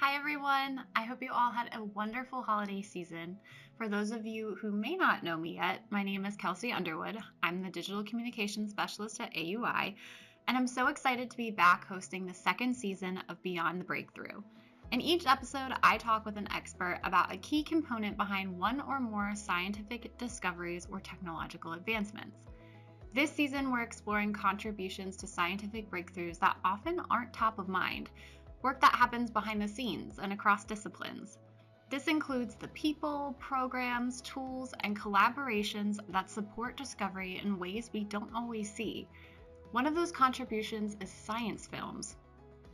Hi, everyone. I hope you all had a wonderful holiday season. For those of you who may not know me yet, my name is Kelsey Underwood. I'm the Digital Communications Specialist at AUI, and I'm so excited to be back hosting the second season of Beyond the Breakthrough. In each episode, I talk with an expert about a key component behind one or more scientific discoveries or technological advancements. This season, we're exploring contributions to scientific breakthroughs that often aren't top of mind, work that happens behind the scenes and across disciplines. This includes the people, programs, tools, and collaborations that support discovery in ways we don't always see. One of those contributions is science films.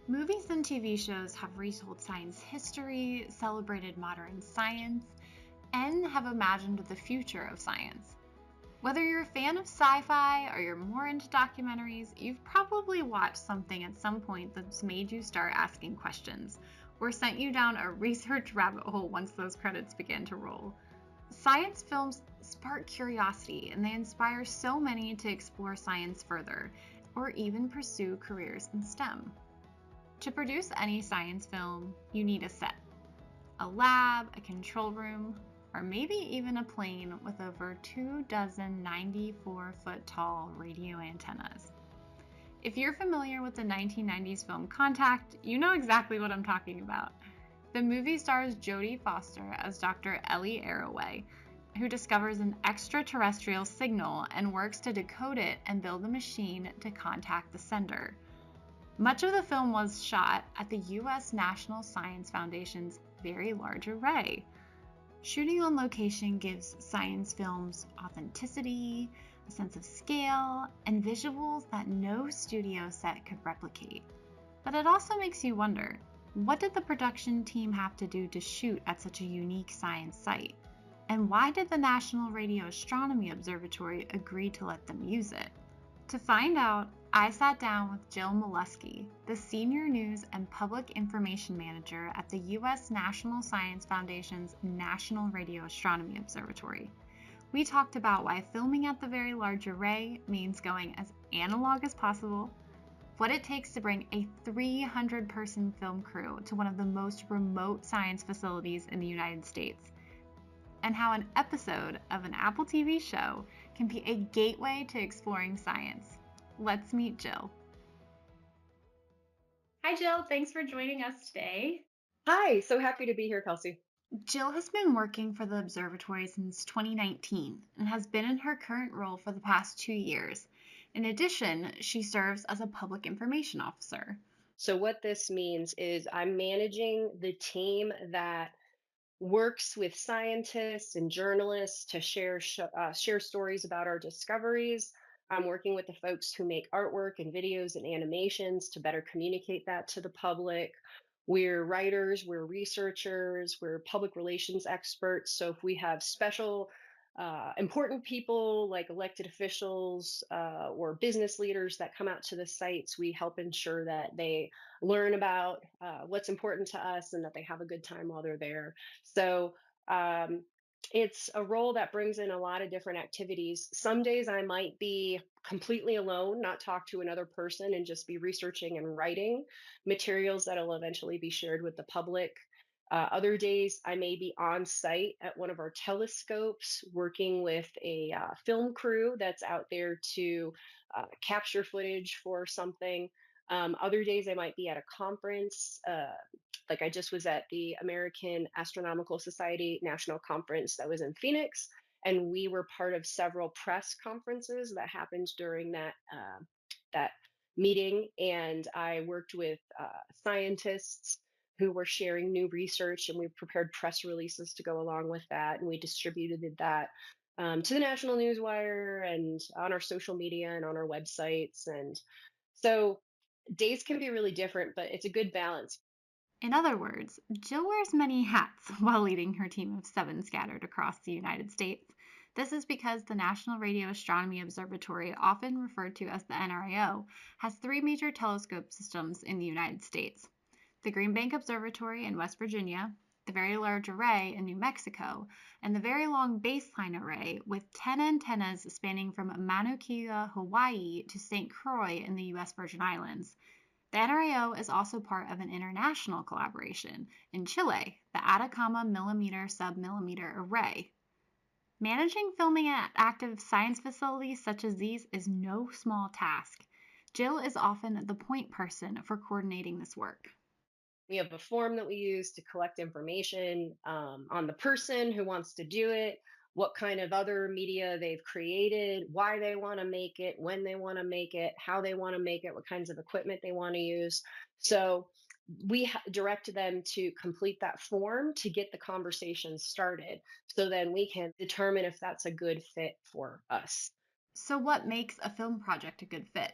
Movies and TV shows have retold science history, celebrated modern science, and have imagined the future of science. Whether you're a fan of sci-fi or you're more into documentaries, you've probably watched something at some point that's made you start asking questions, or sent you down a research rabbit hole once those credits began to roll. Science films spark curiosity, and they inspire so many to explore science further, or even pursue careers in STEM. To produce any science film, you need a set, a lab, a control room, or maybe even a plane with over 24 94-foot tall radio antennas. If you're familiar with the 1990s film Contact, you know exactly what I'm talking about. The movie stars Jodie Foster as Dr. Ellie Arroway, who discovers an extraterrestrial signal and works to decode it and build a machine to contact the sender. Much of the film was shot at the U.S. National Science Foundation's Very Large Array. Shooting on location gives science films authenticity, a sense of scale, and visuals that no studio set could replicate. But it also makes you wonder, what did the production team have to do to shoot at such a unique science site? And why did the National Radio Astronomy Observatory agree to let them use it? To find out, I sat down with Jill Molesky, the Senior News and Public Information Manager at the U.S. National Science Foundation's National Radio Astronomy Observatory. We talked about why filming at the Very Large Array means going as analog as possible, what it takes to bring a 300-person film crew to one of the most remote science facilities in the United States, and how an episode of an Apple TV show can be a gateway to exploring science. Let's meet Jill. Hi, Jill. Thanks for joining us today. Hi, so happy to be here, Kelsey. Jill has been working for the observatory since 2019 and has been in her current role for the past 2 years. In addition, she serves as a public information officer. So, what this means is I'm managing the team that works with scientists and journalists to share stories about our discoveries. I'm working with the folks who make artwork and videos and animations to better communicate that to the public. We're writers, we're researchers, we're public relations experts. So if we have special, important people like elected officials or business leaders that come out to the sites, we help ensure that they learn about what's important to us and that they have a good time while they're there. So um, it's a role that brings in a lot of different activities. Some days I might be completely alone, not talk to another person, and just be researching and writing materials that'll eventually be shared with the public. Other days, I may be on site at one of our telescopes working with a film crew that's out there to capture footage for something. Other days, I might be at a conference. Like I just was at the American Astronomical Society National Conference that was in Phoenix, and we were part of several press conferences that happened during that meeting. And I worked with scientists who were sharing new research, and we prepared press releases to go along with that, and we distributed that to the National Newswire and on our social media and on our websites. And so days can be really different, but it's a good balance. In other words, Jill wears many hats while leading her team of 7 scattered across the United States. This is because the National Radio Astronomy Observatory, often referred to as the NRAO, has 3 major telescope systems in the United States: the Green Bank Observatory in West Virginia, the Very Large Array in New Mexico, and the Very Long Baseline Array with 10 antennas spanning from Mauna Kea, Hawaii to St. Croix in the U.S. Virgin Islands. The NRAO is also part of an international collaboration in Chile, the Atacama Millimeter Submillimeter Array. Managing filming at active science facilities such as these is no small task. Jill is often the point person for coordinating this work. We have a form that we use to collect information on the person who wants to do it, what kind of other media they've created, why they want to make it, when they want to make it, how they want to make it, what kinds of equipment they want to use. So we direct them to complete that form to get the conversation started. So then we can determine if that's a good fit for us. So, what makes a film project a good fit?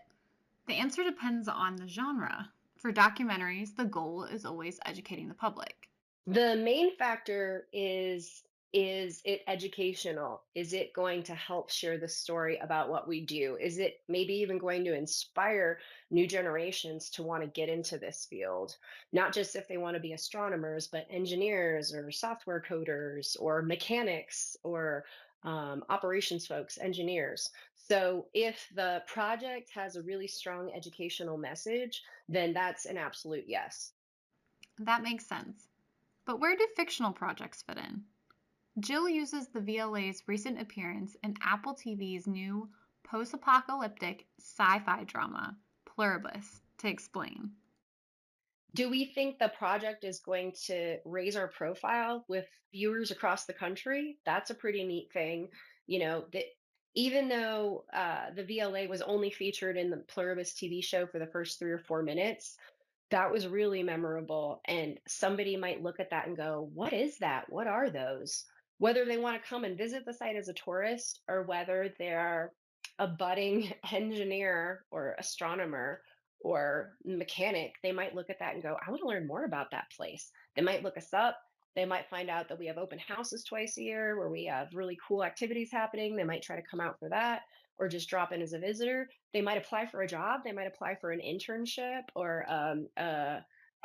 The answer depends on the genre. For documentaries, the goal is always educating the public. The main factor is it educational? Is it going to help share the story about what we do? Is it maybe even going to inspire new generations to want to get into this field? Not just if they want to be astronomers, but engineers or software coders or mechanics or operations folks, engineers. So if the project has a really strong educational message, then that's an absolute yes. That makes sense. But where do fictional projects fit in? Jill uses the VLA's recent appearance in Apple TV's new post apocalyptic sci fi drama, Pluribus, to explain. Do we think the project is going to raise our profile with viewers across the country? That's a pretty neat thing. That even though the VLA was only featured in the Pluribus TV show for the first 3 or 4 minutes, that was really memorable. And somebody might look at that and go, what is that? What are those? Whether they want to come and visit the site as a tourist or whether they're a budding engineer or astronomer or mechanic, they might look at that and go, I want to learn more about that place. They might look us up. They might find out that we have open houses twice a year where we have really cool activities happening. They might try to come out for that or just drop in as a visitor. They might apply for a job. They might apply for an internship or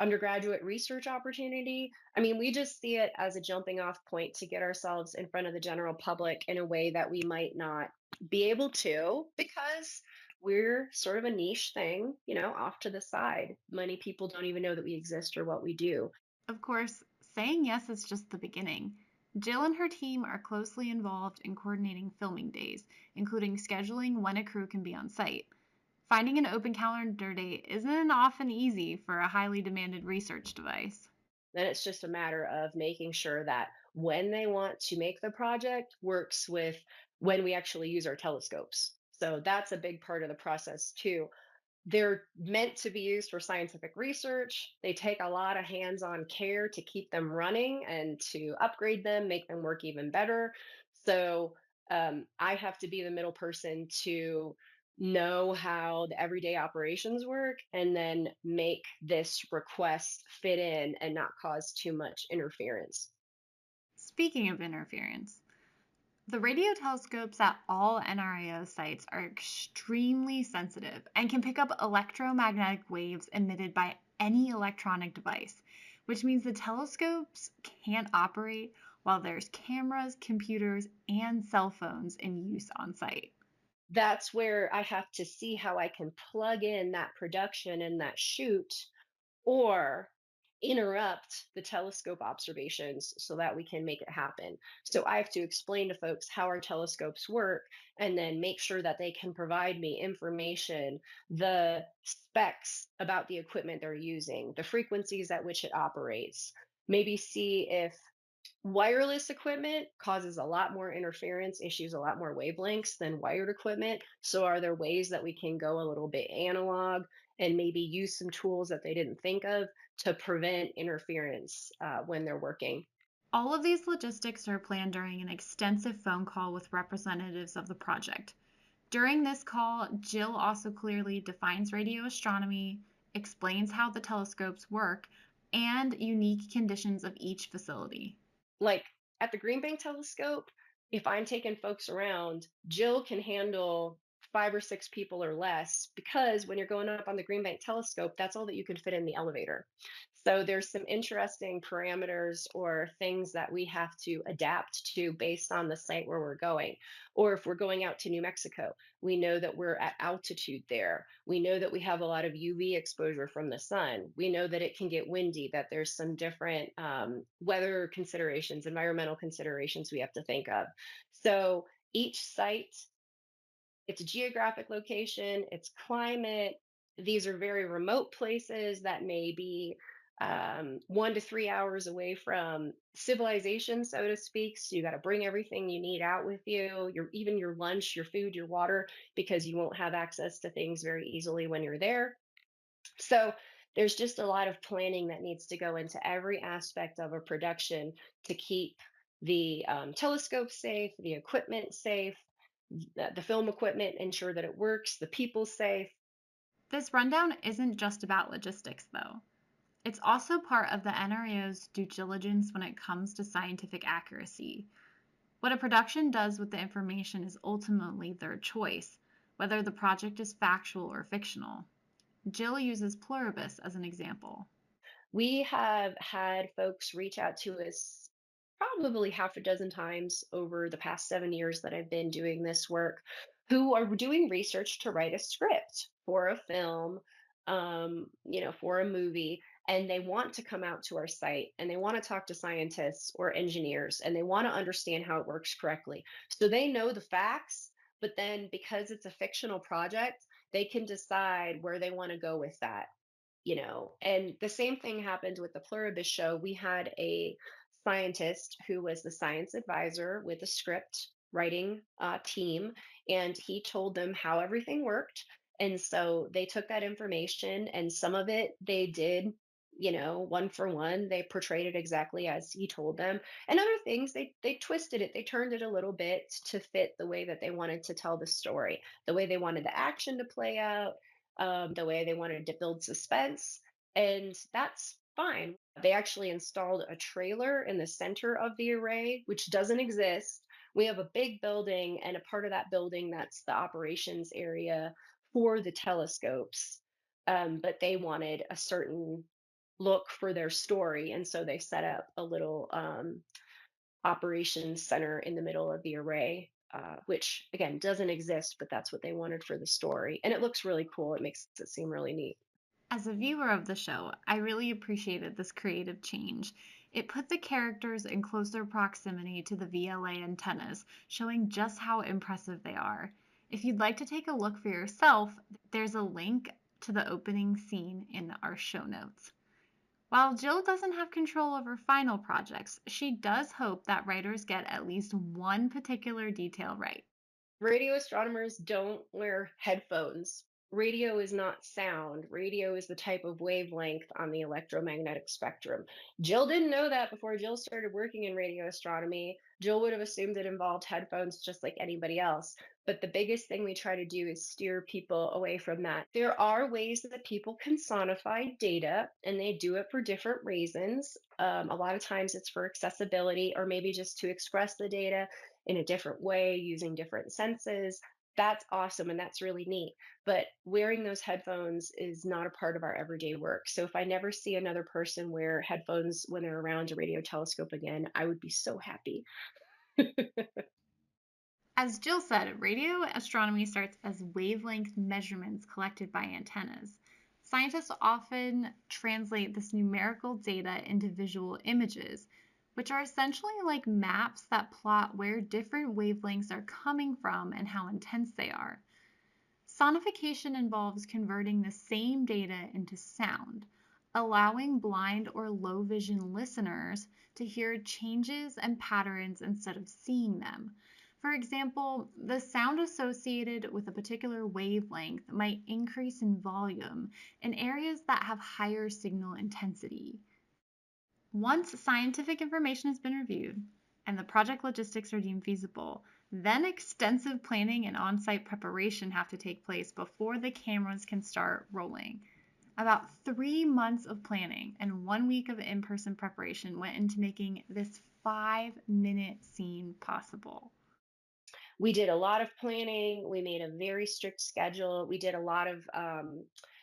undergraduate research opportunity. I mean, we just see it as a jumping off point to get ourselves in front of the general public in a way that we might not be able to because we're sort of a niche thing, off to the side. Many people don't even know that we exist or what we do. Of course, saying yes is just the beginning. Jill and her team are closely involved in coordinating filming days, including scheduling when a crew can be on site. Finding an open calendar date isn't often easy for a highly demanded research device. Then it's just a matter of making sure that when they want to make the project works with when we actually use our telescopes. So that's a big part of the process too. They're meant to be used for scientific research. They take a lot of hands on care to keep them running and to upgrade them, make them work even better. So I have to be the middle person to know how the everyday operations work and then make this request fit in and not cause too much interference. Speaking of interference, the radio telescopes at all NRAO sites are extremely sensitive and can pick up electromagnetic waves emitted by any electronic device, which means the telescopes can't operate while there's cameras, computers, and cell phones in use on site. That's where I have to see how I can plug in that production and that shoot or interrupt the telescope observations so that we can make it happen. So I have to explain to folks how our telescopes work and then make sure that they can provide me information, the specs about the equipment they're using, the frequencies at which it operates. Maybe see if wireless equipment causes a lot more interference, issues a lot more wavelengths than wired equipment. So, are there ways that we can go a little bit analog and maybe use some tools that they didn't think of to prevent interference when they're working? All of these logistics are planned during an extensive phone call with representatives of the project. During this call, Jill also clearly defines radio astronomy, explains how the telescopes work, and unique conditions of each facility. Like at the Green Bank Telescope, if I'm taking folks around, Jill can handle 5 or 6 people or less, because when you're going up on the Green Bank telescope, that's all that you can fit in the elevator. So there's some interesting parameters or things that we have to adapt to based on the site where we're going. Or if we're going out to New Mexico, we know that we're at altitude there. We know that we have a lot of UV exposure from the sun. We know that it can get windy, that there's some different weather considerations, environmental considerations we have to think of. So each site, its geographic location, its climate. These are very remote places that may be 1 to 3 hours away from civilization, so to speak. So you got to bring everything you need out with you, even your lunch, your food, your water, because you won't have access to things very easily when you're there. So there's just a lot of planning that needs to go into every aspect of a production to keep the telescope safe, the equipment safe, the film equipment, ensure that it works, the people safe. This rundown isn't just about logistics, though. It's also part of the NRAO's due diligence when it comes to scientific accuracy. What a production does with the information is ultimately their choice, whether the project is factual or fictional. Jill uses Pluribus as an example. We have had folks reach out to us probably half a dozen times over the past 7 years that I've been doing this work, who are doing research to write a script for a film, for a movie, and they want to come out to our site and they want to talk to scientists or engineers and they want to understand how it works correctly. So they know the facts, but then because it's a fictional project, they can decide where they want to go with that. And the same thing happened with the Pluribus show. We had a scientist who was the science advisor with a script writing team, and he told them how everything worked. And so they took that information, and some of it they did, one for one. They portrayed it exactly as he told them, and other things they twisted it, they turned it a little bit to fit the way that they wanted to tell the story, the way they wanted the action to play out, the way they wanted to build suspense, and that's fine. They actually installed a trailer in the center of the array, which doesn't exist. We have a big building, and a part of that building that's the operations area for the telescopes. But they wanted a certain look for their story, and so they set up a little operations center in the middle of the array, which again doesn't exist, but that's what they wanted for the story. And it looks really cool. It makes it seem really neat. As a viewer of the show, I really appreciated this creative change. It put the characters in closer proximity to the VLA antennas, showing just how impressive they are. If you'd like to take a look for yourself, there's a link to the opening scene in our show notes. While Jill doesn't have control over final projects, she does hope that writers get at least one particular detail right. Radio astronomers don't wear headphones. Radio is not sound. Radio is the type of wavelength on the electromagnetic spectrum. Jill didn't know that before Jill started working in radio astronomy. Jill would have assumed it involved headphones just like anybody else. But the biggest thing we try to do is steer people away from that. There are ways that people can sonify data, and they do it for different reasons. A lot of times it's for accessibility or maybe just to express the data in a different way using different senses. That's awesome and that's really neat. But wearing those headphones is not a part of our everyday work. So if I never see another person wear headphones when they're around a radio telescope again, I would be so happy. As Jill said, radio astronomy starts as wavelength measurements collected by antennas. Scientists often translate this numerical data into visual images, which are essentially like maps that plot where different wavelengths are coming from and how intense they are. Sonification involves converting the same data into sound, allowing blind or low vision listeners to hear changes and patterns instead of seeing them. For example, the sound associated with a particular wavelength might increase in volume in areas that have higher signal intensity. Once scientific information has been reviewed and the project logistics are deemed feasible, then extensive planning and on-site preparation have to take place before the cameras can start rolling. About 3 months of planning and 1 week of in-person preparation went into making this 5-minute scene possible. We did a lot of planning. We made a very strict schedule. We did a lot of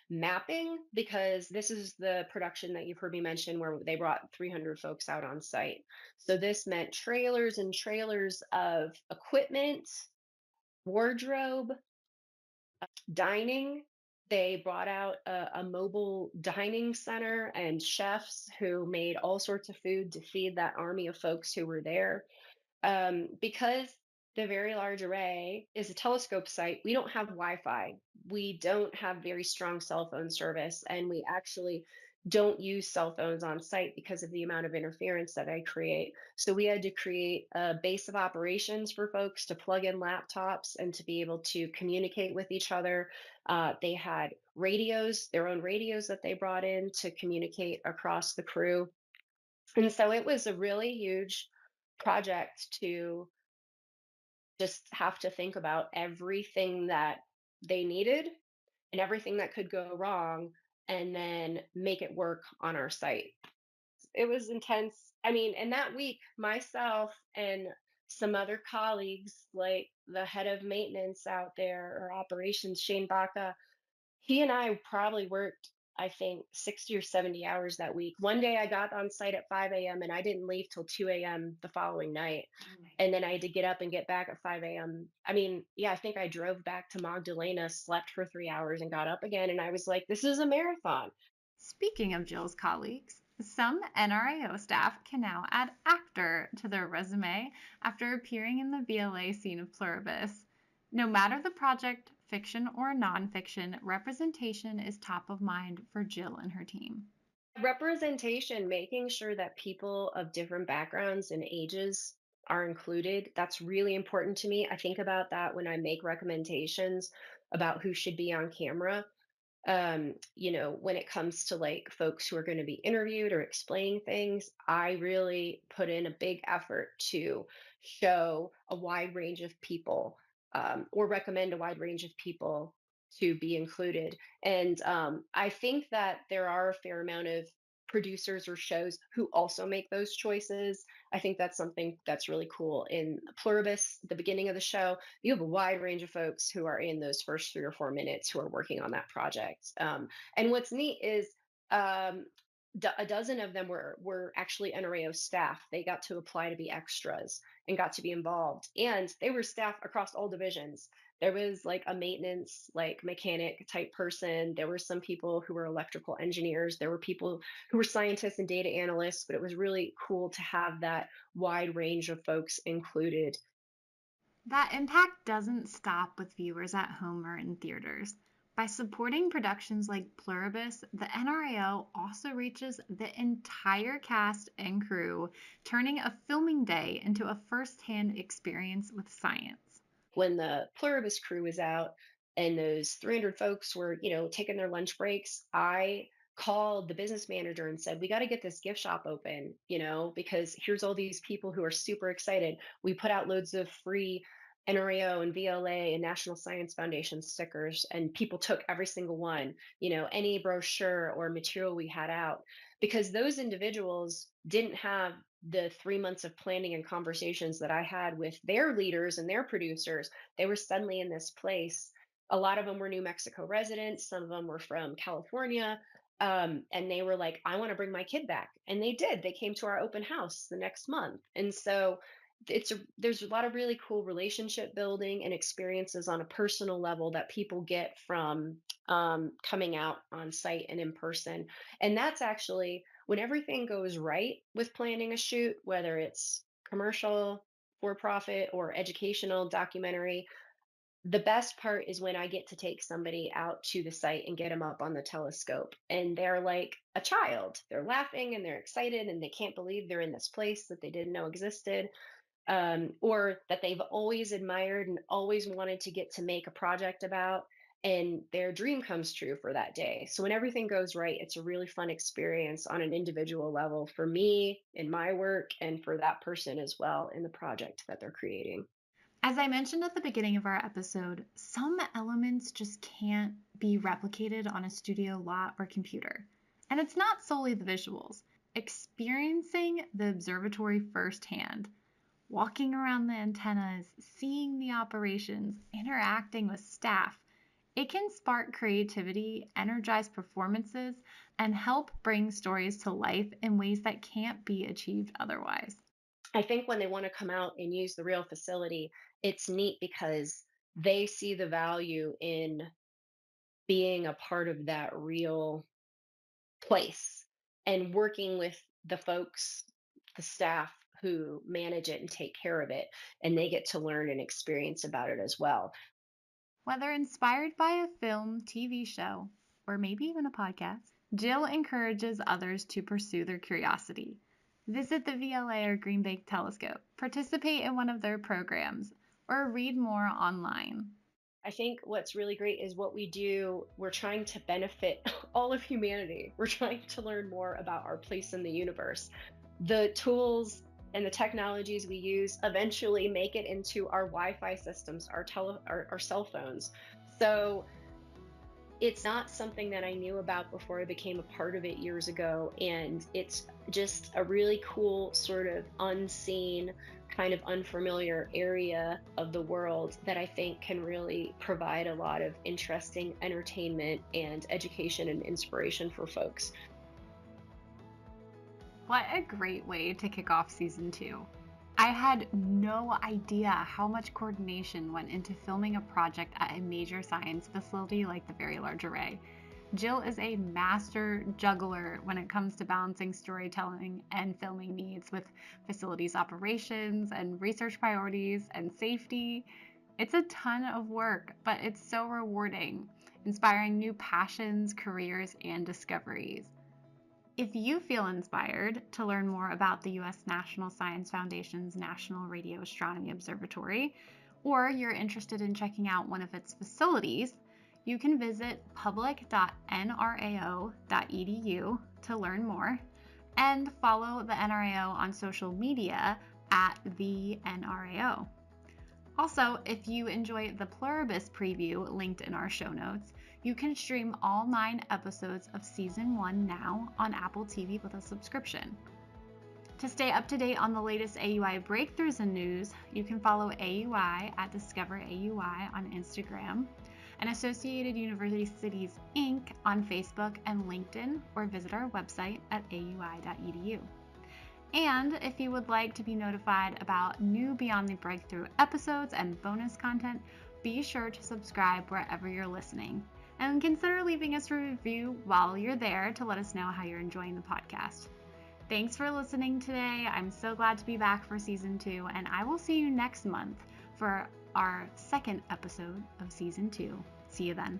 mapping because this is the production that you've heard me mention where they brought 300 folks out on site. So this meant trailers and trailers of equipment, wardrobe, dining. They brought out a mobile dining center and chefs who made all sorts of food to feed that army of folks who were there. Because the Very Large Array is a telescope site, we don't have Wi-Fi. We don't have very strong cell phone service, and we actually don't use cell phones on site because of the amount of interference that I create. So we had to create a base of operations for folks to plug in laptops and to be able to communicate with each other. They had radios, their own radios that they brought in to communicate across the crew. And so it was a really huge project to just have to think about everything that they needed and everything that could go wrong and then make it work on our site. It was intense. I mean, and that week, myself and some other colleagues, like the head of maintenance out there or operations, Shane Baca, he and I probably worked, I think, 60 or 70 hours that week. One day I got on site at 5 a.m. and I didn't leave till 2 a.m. the following night. Oh my And then I had to get up and get back at 5 a.m. I mean, yeah, I think I drove back to Magdalena, slept for 3 hours, and got up again. And I was like, this is a marathon. Speaking of Jill's colleagues, some NRAO staff can now add actor to their resume after appearing in the VLA scene of Pluribus. No matter the project, fiction or nonfiction, representation is top of mind for Jill and her team. Representation, making sure that people of different backgrounds and ages are included, that's really important to me. I think about that when I make recommendations about who should be on camera. When it comes to like folks who are going to be interviewed or explaining things, I really put in a big effort to show a wide range of people, or recommend a wide range of people to be included. And I think that there are a fair amount of producers or shows who also make those choices. I think that's something that's really cool. In Pluribus, the beginning of the show, you have a wide range of folks who are in those first 3 or 4 minutes who are working on that project. And what's neat is um, a dozen of them were actually NRAO staff. They got to apply to be extras and got to be involved, and they were staff across all divisions. There was like a maintenance, like mechanic type person. There were some people who were electrical engineers. There were people who were scientists and data analysts. But it was really cool to have that wide range of folks included. That impact doesn't stop with viewers at home or in theaters. By supporting productions like Pluribus, the NRAO also reaches the entire cast and crew, turning a filming day into a first-hand experience with science. When the Pluribus crew was out and those 300 folks were, taking their lunch breaks, I called the business manager and said, we got to get this gift shop open, because here's all these people who are super excited. We put out loads of free NRAO and VLA and National Science Foundation stickers, and people took every single one, any brochure or material we had out, because those individuals didn't have the 3 months of planning and conversations that I had with their leaders and their producers. They were suddenly in this place. A lot of them were New Mexico residents, some of them were from California. And they were like, I want to bring my kid back. And they did. They came to our open house the next month. And so there's a lot of really cool relationship building and experiences on a personal level that people get from coming out on site and in person. And that's actually when everything goes right with planning a shoot, whether it's commercial, for profit, or educational documentary. The best part is when I get to take somebody out to the site and get them up on the telescope, and they're like a child. They're laughing and they're excited and they can't believe they're in this place that they didn't know existed, or that they've always admired and always wanted to get to make a project about, and their dream comes true for that day. So when everything goes right, it's a really fun experience on an individual level for me in my work and for that person as well in the project that they're creating. As I mentioned at the beginning of our episode, some elements just can't be replicated on a studio lot or computer. And it's not solely the visuals. Experiencing the observatory firsthand, walking around the antennas, seeing the operations, interacting with staff. It can spark creativity, energize performances, and help bring stories to life in ways that can't be achieved otherwise. I think when they want to come out and use the real facility, it's neat because they see the value in being a part of that real place and working with the folks, the staff who manage it and take care of it. And they get to learn and experience about it as well. Whether inspired by a film, TV show, or maybe even a podcast, Jill encourages others to pursue their curiosity. Visit the VLA or Green Bank Telescope, participate in one of their programs, or read more online. I think what's really great is what we do. We're trying to benefit all of humanity. We're trying to learn more about our place in the universe. The tools and the technologies we use eventually make it into our Wi-Fi systems, our cell phones. So it's not something that I knew about before I became a part of it years ago. And it's just a really cool, sort of unseen, kind of unfamiliar area of the world that I think can really provide a lot of interesting entertainment and education and inspiration for folks. What a great way to kick off season 2. I had no idea how much coordination went into filming a project at a major science facility like the Very Large Array. Jill is a master juggler when it comes to balancing storytelling and filming needs with facilities operations and research priorities and safety. It's a ton of work, but it's so rewarding, inspiring new passions, careers, and discoveries. If you feel inspired to learn more about the U.S. National Science Foundation's National Radio Astronomy Observatory, or you're interested in checking out one of its facilities, you can visit public.nrao.edu to learn more and follow the NRAO on social media at the NRAO. Also, if you enjoy the Pluribus preview linked in our show notes, you can stream all 9 episodes of Season 1 now on Apple TV with a subscription. To stay up to date on the latest AUI breakthroughs and news, you can follow AUI at Discover AUI on Instagram, and Associated Universities Inc. on Facebook and LinkedIn, or visit our website at aui.edu. And if you would like to be notified about new Beyond the Breakthrough episodes and bonus content, be sure to subscribe wherever you're listening. And consider leaving us a review while you're there to let us know how you're enjoying the podcast. Thanks for listening today. I'm so glad to be back for Season 2, and I will see you next month for our second episode of Season 2. See you then.